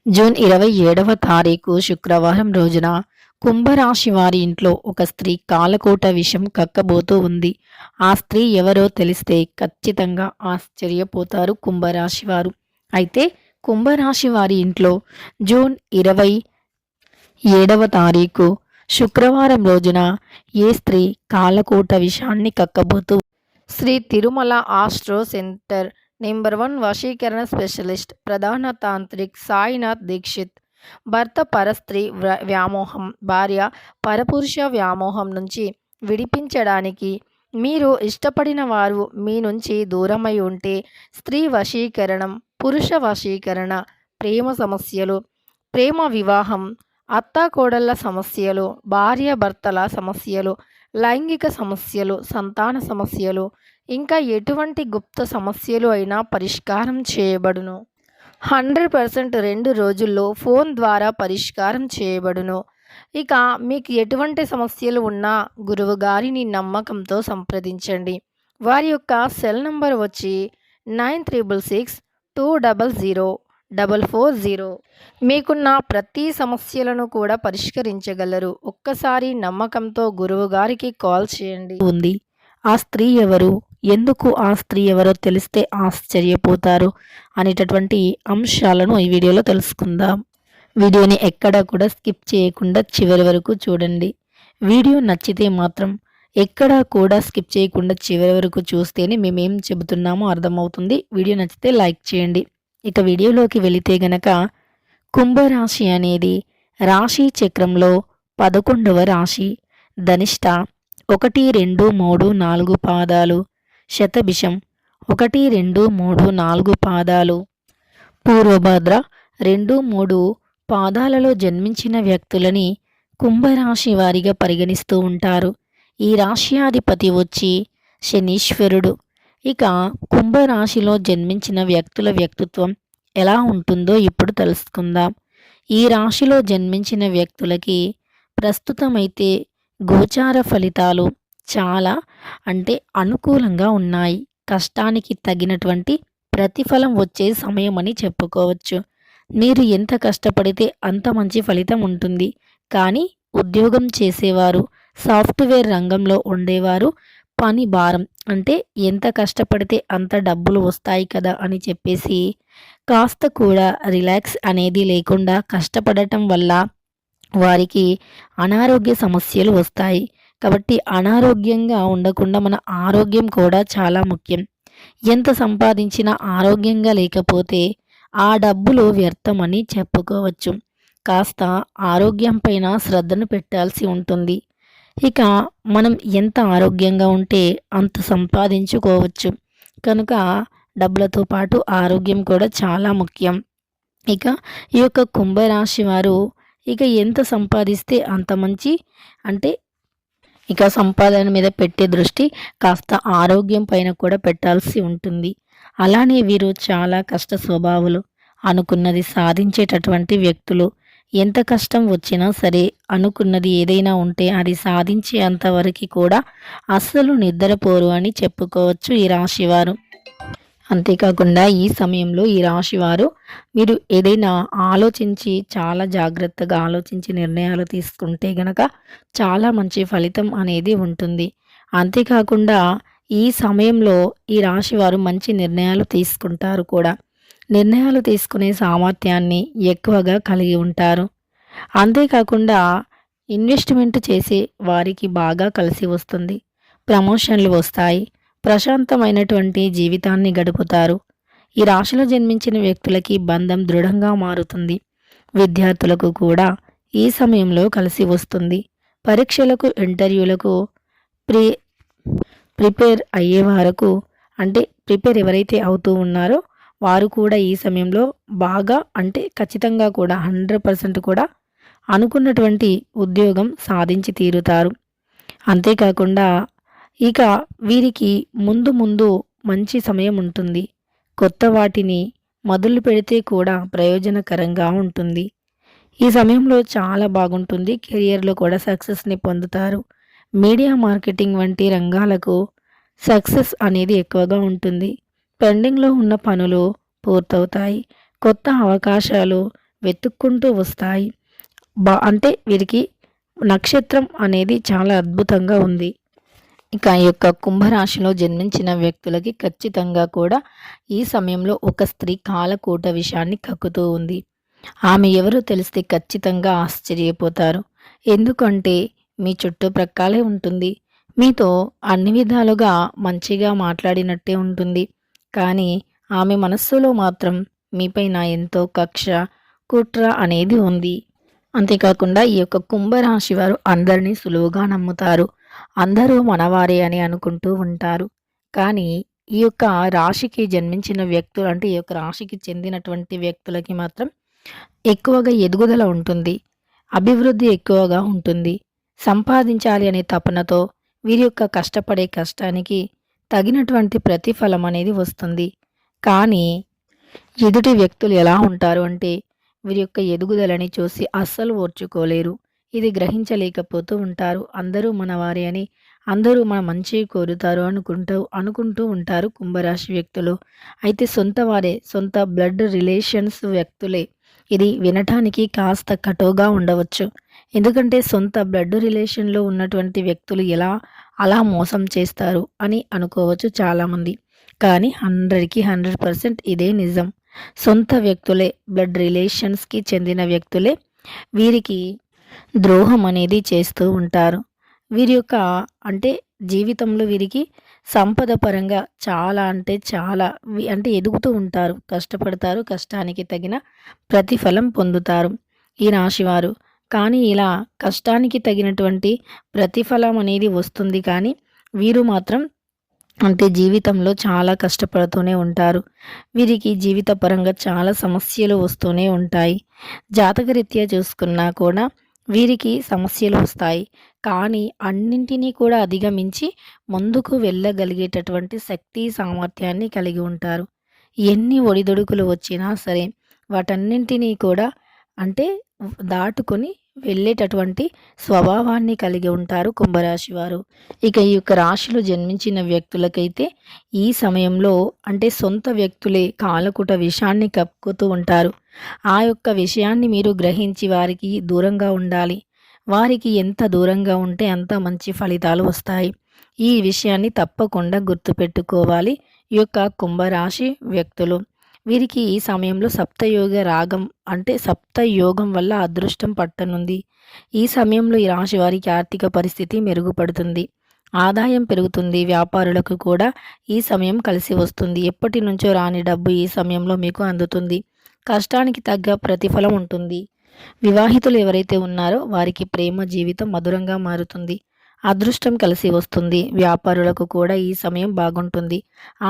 June 27వ తారీఖు శుక్రవారం రోజున కుంభరాశి వారి ఇంట్లో ఒక స్త్రీ కాలకోట విషం కక్కబోతూ ఉంది. ఆ స్త్రీ ఎవరో తెలిస్తే ఖచ్చితంగా ఆశ్చర్యపోతారు కుంభరాశి వారు. అయితే కుంభరాశి వారి ఇంట్లో జూన్ 27వ తారీఖు శుక్రవారం రోజున ఏ స్త్రీ కాలకోట విషాన్ని కక్కబోతూ Shri Tirumala astro center number 1 వశీకరణ స్పెషలిస్ట్ ప్రధాన తాంత్రిక్ సాయినాథ్ దీక్షిత్ భర్త పరస్త్రీ వ్యామోహం, భార్య పరపురుష వ్యామోహం నుంచి విడిపించడానికి మీరు ఇష్టపడిన వారు మీ నుంచి దూరమై ఉంటే స్త్రీ వశీకరణం, పురుష వశీకరణ, ప్రేమ సమస్యలు, ప్రేమ వివాహం, అత్తాకోడళ్ల సమస్యలు, భార్య భర్తల సమస్యలు, లైంగిక సమస్యలు, సంతాన సమస్యలు, ఇంకా ఎటువంటి గుప్త సమస్యలు అయినా పరిష్కారం చేయబడును. 100% 2 రోజుల్లో ఫోన్ ద్వారా పరిష్కారం చేయబడును. ఇక మీకు ఎటువంటి సమస్యలు ఉన్నా గురువు గారిని నమ్మకంతో సంప్రదించండి. వారి యొక్క సెల్ నంబర్ వచ్చి 9366200440. మీకున్న ప్రతి సమస్యలను కూడా పరిష్కరించగలరు. ఒక్కసారి నమ్మకంతో గురువు గారికి కాల్ చేయండి. ఉంది ఆ స్త్రీ ఎవరు, ఎందుకు ఆ స్త్రీ ఎవరో తెలిస్తే ఆశ్చర్యపోతారు అనేటటువంటి అంశాలను ఈ వీడియోలో తెలుసుకుందాం. వీడియోని ఎక్కడా కూడా స్కిప్ చేయకుండా చివరి వరకు చూడండి. వీడియో నచ్చితే మాత్రం ఎక్కడా కూడా స్కిప్ చేయకుండా చివరి వరకు చూస్తేనే మేమేం చెబుతున్నామో అర్థమవుతుంది. వీడియో నచ్చితే లైక్ చేయండి. ఇక వీడియోలోకి వెళితే గనక కుంభరాశి అనేది రాశి చక్రంలో 11వ రాశి. ధనిష్ట 1, 2, 3, 4 పాదాలు, శతభిషం 1, 2, 3, 4 పాదాలు, పూర్వభద్ర 2, 3 పాదాలలో జన్మించిన వ్యక్తులని కుంభరాశి వారిగా పరిగణిస్తూ ఉంటారు. ఈ రాశ్యాధిపతి వచ్చి శనీశ్వరుడు. ఇక కుంభరాశిలో జన్మించిన వ్యక్తుల వ్యక్తిత్వం ఎలా ఉంటుందో ఇప్పుడు తెలుసుకుందాం. ఈ రాశిలో జన్మించిన వ్యక్తులకి ప్రస్తుతమైతే గోచార ఫలితాలు చాలా అనుకూలంగా ఉన్నాయి. కష్టానికి తగినటువంటి ప్రతిఫలం వచ్చే సమయం అని చెప్పుకోవచ్చు. మీరు ఎంత కష్టపడితే అంత మంచి ఫలితం ఉంటుంది. కానీ ఉద్యోగం చేసేవారు, సాఫ్ట్వేర్ రంగంలో ఉండేవారు పని భారం ఎంత కష్టపడితే అంత డబ్బులు వస్తాయి కదా అని చెప్పేసి కాస్త కూడా రిలాక్స్ అనేది లేకుండా కష్టపడటం వల్ల వారికి అనారోగ్య సమస్యలు వస్తాయి. కాబట్టి అనారోగ్యంగా ఉండకుండా మన ఆరోగ్యం కూడా చాలా ముఖ్యం. ఎంత సంపాదించినా ఆరోగ్యంగా లేకపోతే ఆ డబ్బులు వ్యర్థమని చెప్పుకోవచ్చు. కాస్త ఆరోగ్యం పైన శ్రద్ధను పెట్టాల్సి ఉంటుంది. ఇక మనం ఎంత ఆరోగ్యంగా ఉంటే అంత సంపాదించుకోవచ్చు. కనుక డబ్బులతో పాటు ఆరోగ్యం కూడా చాలా ముఖ్యం. ఇక ఈ యొక్క కుంభరాశి వారు ఎంత సంపాదిస్తే అంత మంచి ఇక సంపాదన మీద పెట్టే దృష్టి కాస్త ఆరోగ్యం పైన కూడా పెట్టాల్సి ఉంటుంది. అలానే వీరు చాలా కష్ట స్వభావులు, అనుకున్నది సాధించేటటువంటి వ్యక్తులు. ఎంత కష్టం వచ్చినా సరే అనుకున్నది ఏదైనా ఉంటే అది సాధించే అంతవరకు కూడా అస్సలు నిద్రపోరు అని చెప్పుకోవచ్చు ఈ రాశివారు. అంతేకాకుండా ఈ సమయంలో ఈ రాశివారు మీరు ఏదైనా ఆలోచించి చాలా జాగ్రత్తగా ఆలోచించి నిర్ణయాలు తీసుకుంటే గనక చాలా మంచి ఫలితం అనేది ఉంటుంది. అంతేకాకుండా ఈ సమయంలో ఈ రాశివారు మంచి నిర్ణయాలు తీసుకుంటారు కూడా. నిర్ణయాలు తీసుకునే సామర్థ్యాన్ని ఎక్కువగా కలిగి ఉంటారు. అంతేకాకుండా ఇన్వెస్ట్మెంట్ చేసే వారికి బాగా కలిసి వస్తుంది. ప్రమోషన్లు వస్తాయి. ప్రశాంతమైనటువంటి జీవితాన్ని గడుపుతారు. ఈ రాశిలో జన్మించిన వ్యక్తులకి బంధం దృఢంగా మారుతుంది. విద్యార్థులకు కూడా ఈ సమయంలో కలిసి వస్తుంది. పరీక్షలకు, ఇంటర్వ్యూలకు ప్రిపేర్ అయ్యే వారకు ప్రిపేర్ ఎవరైతే అవుతూ ఉన్నారో వారు కూడా ఈ సమయంలో బాగా ఖచ్చితంగా కూడా 100% కూడా అనుకున్నటువంటి ఉద్యోగం సాధించి తీరుతారు. అంతేకాకుండా ఇక వీరికి ముందు ముందు మంచి సమయం ఉంటుంది. కొత్త వాటిని మొదలు పెడితే కూడా ప్రయోజనకరంగా ఉంటుంది. ఈ సమయంలో చాలా బాగుంటుంది. కెరియర్లో కూడా సక్సెస్ని పొందుతారు. మీడియా మార్కెటింగ్ వంటి రంగాలకు సక్సెస్ అనేది ఎక్కువగా ఉంటుంది. పెండింగ్లో ఉన్న పనులు పూర్తవుతాయి. కొత్త అవకాశాలు వెతుక్కుంటూ వస్తాయి. అంటే వీరికి నక్షత్రం అనేది చాలా అద్భుతంగా ఉంది. ఇక ఈ యొక్క కుంభరాశిలో జన్మించిన వ్యక్తులకి ఖచ్చితంగా కూడా ఈ సమయంలో ఒక స్త్రీ కాలకూట విషయాన్ని కక్కుతూ ఉంది. ఆమె ఎవరో తెలిస్తే ఖచ్చితంగా ఆశ్చర్యపోతారు. ఎందుకంటే మీ చుట్టుప్రక్కలే ఉంటుంది. మీతో అన్ని విధాలుగా మంచిగా మాట్లాడినట్టే ఉంటుంది. కానీ ఆమె మనస్సులో మాత్రం మీపైన ఎంతో కక్ష, కుట్ర అనేది ఉంది. అంతేకాకుండా ఈ యొక్క కుంభరాశి వారు అందరినీ సులువుగా నమ్ముతారు. అందరూ మనవారే అని అనుకుంటూ ఉంటారు. కానీ ఈ యొక్క రాశికి జన్మించిన వ్యక్తులు అంటే ఈ యొక్క రాశికి చెందినటువంటి వ్యక్తులకి మాత్రం ఎక్కువగా ఎదుగుదల ఉంటుంది. అభివృద్ధి ఎక్కువగా ఉంటుంది. సంపాదించాలి అనే తపనతో వీరి యొక్క కష్టపడే కష్టానికి తగినటువంటి ప్రతిఫలం అనేది వస్తుంది. కానీ ఎదుటి వ్యక్తులు ఎలా ఉంటారు అంటే వీరి యొక్క ఎదుగుదలని చూసి అస్సలు ఓర్చుకోలేరు. ఇది గ్రహించలేకపోతూ ఉంటారు. అందరూ మనవారే అని, అందరూ మన మంచి కోరుతారు అనుకుంటూ ఉంటారు కుంభరాశి వ్యక్తులు. అయితే సొంత వారే, సొంత బ్లడ్ రిలేషన్స్ వ్యక్తులే. ఇది వినటానికి కాస్త కటువుగా ఉండవచ్చు. ఎందుకంటే సొంత బ్లడ్ రిలేషన్లో ఉన్నటువంటి వ్యక్తులు ఎలా అలా మోసం చేస్తారు అని అనుకోవచ్చు చాలామంది. కానీ 100కి 100% ఇదే నిజం. సొంత వ్యక్తులే, బ్లడ్ రిలేషన్స్కి చెందిన వ్యక్తులే వీరికి ద్రోహం అనేది చేస్తూ ఉంటారు. వీరి యొక్క అంటే జీవితంలో వీరికి సంపద పరంగా చాలా అంటే చాలా అంటే ఎదుగుతూ ఉంటారు. కష్టపడతారు. కష్టానికి తగిన ప్రతిఫలం పొందుతారు ఈ రాశివారు. కానీ ఇలా కష్టానికి తగినటువంటి ప్రతిఫలం అనేది వస్తుంది. కానీ వీరు మాత్రం అంటే జీవితంలో చాలా కష్టపడుతూనే ఉంటారు. వీరికి జీవిత పరంగా చాలా సమస్యలు వస్తూనే ఉంటాయి. జాతకరీత్యా చూసుకున్నా కూడా వీరికి సమస్యలు వస్తాయి. కానీ అన్నింటినీ కూడా అధిగమించి ముందుకు వెళ్ళగలిగేటటువంటి శక్తి సామర్థ్యాన్ని కలిగి ఉంటారు. ఎన్ని ఒడిదుడుకులు వచ్చినా సరే వాటన్నింటినీ కూడా అంటే దాటుకొని వెళ్ళేటటువంటి స్వభావాన్ని కలిగి ఉంటారు కుంభరాశి వారు. ఇక ఈ యొక్క రాశిలో జన్మించిన వ్యక్తులకైతే ఈ సమయంలో అంటే సొంత వ్యక్తులే కాలకుట విషాన్ని కప్పుతూ ఉంటారు. ఆ యొక్క విషయాన్ని మీరు గ్రహించి వారికి దూరంగా ఉండాలి. వారికి ఎంత దూరంగా ఉంటే అంత మంచి ఫలితాలు వస్తాయి. ఈ విషయాన్ని తప్పకుండా గుర్తుపెట్టుకోవాలి ఈ యొక్క కుంభరాశి వ్యక్తులు. వీరికి ఈ సమయంలో సప్తయోగ రాగం అంటే సప్తయోగం వల్ల అదృష్టం పట్టనుంది. ఈ సమయంలో ఈ రాశి వారికి ఆర్థిక పరిస్థితి మెరుగుపడుతుంది. ఆదాయం పెరుగుతుంది. వ్యాపారులకు కూడా ఈ సమయం కలిసి వస్తుంది. ఎప్పటి నుంచో రాని డబ్బు ఈ సమయంలో మీకు అందుతుంది. కష్టానికి తగ్గ ప్రతిఫలం ఉంటుంది. వివాహితులు ఎవరైతే ఉన్నారో వారికి ప్రేమ జీవితం మధురంగా మారుతుంది. అదృష్టం కలిసి వస్తుంది. వ్యాపారులకు కూడా ఈ సమయం బాగుంటుంది.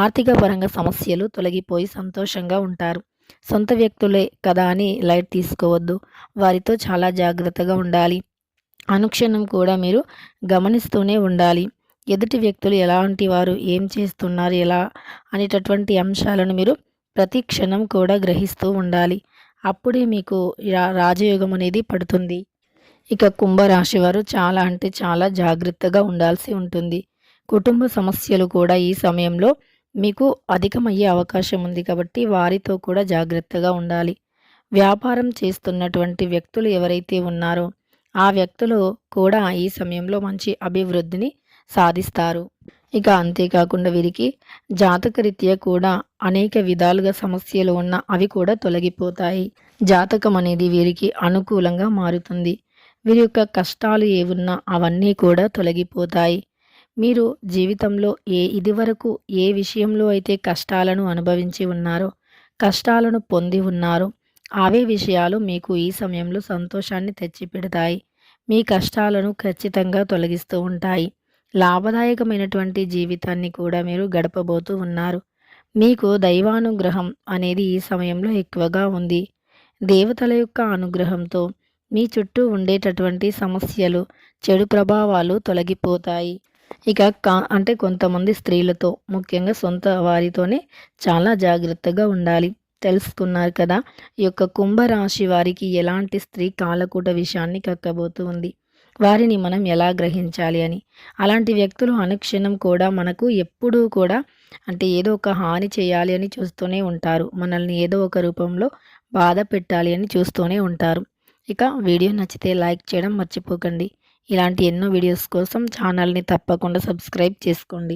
ఆర్థిక పరంగా సమస్యలు తొలగిపోయి సంతోషంగా ఉంటారు. సొంత వ్యక్తులే కదా అని లైట్ తీసుకోవద్దు. వారితో చాలా జాగ్రత్తగా ఉండాలి. అనుక్షణం కూడా మీరు గమనిస్తూనే ఉండాలి. ఎదుటి వ్యక్తులు ఎలాంటి వారు, ఏం చేస్తున్నారు, ఎలా అనేటటువంటి అంశాలను మీరు ప్రతి క్షణం కూడా గ్రహిస్తూ ఉండాలి. అప్పుడే మీకు రాజయోగం అనేది పడుతుంది. ఇక కుంభరాశి వారు చాలా అంటే చాలా జాగ్రత్తగా ఉండాల్సి ఉంటుంది. కుటుంబ సమస్యలు కూడా ఈ సమయంలో మీకు అధికమయ్యే అవకాశం ఉంది కాబట్టి వారితో కూడా జాగ్రత్తగా ఉండాలి. వ్యాపారం చేస్తున్నటువంటి వ్యక్తులు ఎవరైతే ఉన్నారో ఆ వ్యక్తులు కూడా ఈ సమయంలో మంచి అభివృద్ధిని సాధిస్తారు. ఇక అంతేకాకుండా వీరికి జాతకరీత్యా కూడా అనేక విధాలుగా సమస్యలు ఉన్న అవి కూడా తొలగిపోతాయి. జాతకం అనేది వీరికి అనుకూలంగా మారుతుంది. వీరి యొక్క కష్టాలు ఏవున్నా అవన్నీ కూడా తొలగిపోతాయి. మీరు జీవితంలో ఇదివరకు ఏ విషయంలో అయితే కష్టాలను అనుభవించి ఉన్నారో, కష్టాలను పొంది ఉన్నారో అవే విషయాలు మీకు ఈ సమయంలో సంతోషాన్ని తెచ్చిపెడతాయి. మీ కష్టాలను ఖచ్చితంగా తొలగిస్తూ ఉంటాయి. లాభదాయకమైనటువంటి జీవితాన్ని కూడా మీరు గడపబోతూ ఉన్నారు. మీకు దైవానుగ్రహం అనేది ఈ సమయంలో ఎక్కువగా ఉంది. దేవతల యొక్క అనుగ్రహంతో మీ చుట్టూ ఉండేటటువంటి సమస్యలు, చెడు ప్రభావాలు తొలగిపోతాయి. ఇక అంటే కొంతమంది స్త్రీలతో ముఖ్యంగా సొంత వారితోనే చాలా జాగ్రత్తగా ఉండాలి. తెలుసుకున్నారు కదా ఈ యొక్క కుంభరాశి వారికి ఎలాంటి స్త్రీ కాలకూట విషయాన్ని కక్కబోతూ ఉంది, వారిని మనం ఎలా గ్రహించాలి అని. అలాంటి వ్యక్తులు అనుక్షణం కూడా మనకు ఎప్పుడూ కూడా అంటే ఏదో ఒక హాని చేయాలి అని చూస్తూనే ఉంటారు. మనల్ని ఏదో ఒక రూపంలో బాధ పెట్టాలి అని చూస్తూనే ఉంటారు. ఇక వీడియో నచ్చితే లైక్ చేయడం మర్చిపోకండి. ఇలాంటి ఎన్నో వీడియోస్ కోసం ఛానల్ని తప్పకుండా సబ్స్క్రైబ్ చేసుకోండి.